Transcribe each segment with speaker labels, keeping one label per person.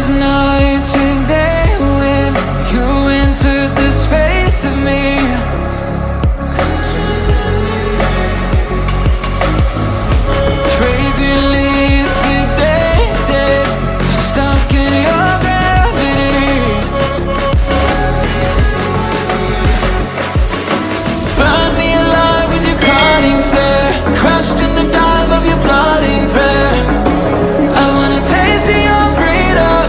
Speaker 1: was night to day when you entered the space of me. Fragrant leaves debated, stuck in your gravity. Burn me alive with your cutting stare, crushed in the dive of your flooding prayer. I wanna taste of your freedom,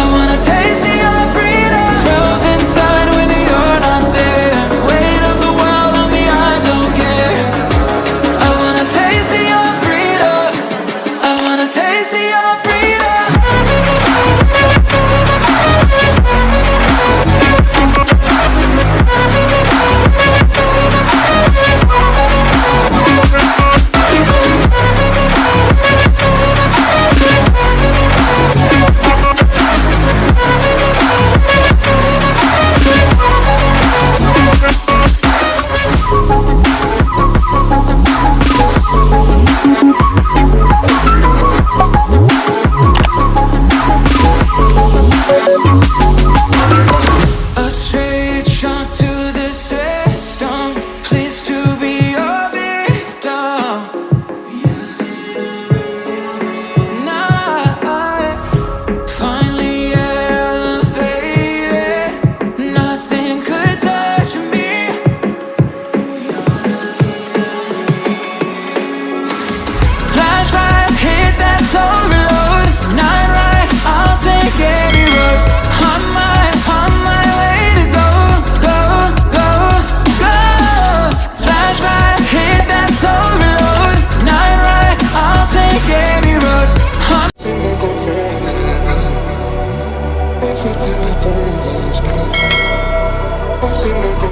Speaker 1: I wanna taste of your freedom. Frozen inside when you're not there, weight of the world on me, I don't care. I wanna taste of your freedom, I wanna taste of your freedom. A straight shot to the system, pleased to be your victim. Now I finally elevated, nothing could touch me. Flashback, hit that soul reload. Night ride, I'll take any road. On my way to go, go, go, go. Flashback, hit that soul reload. Night ride, I'll take any road. On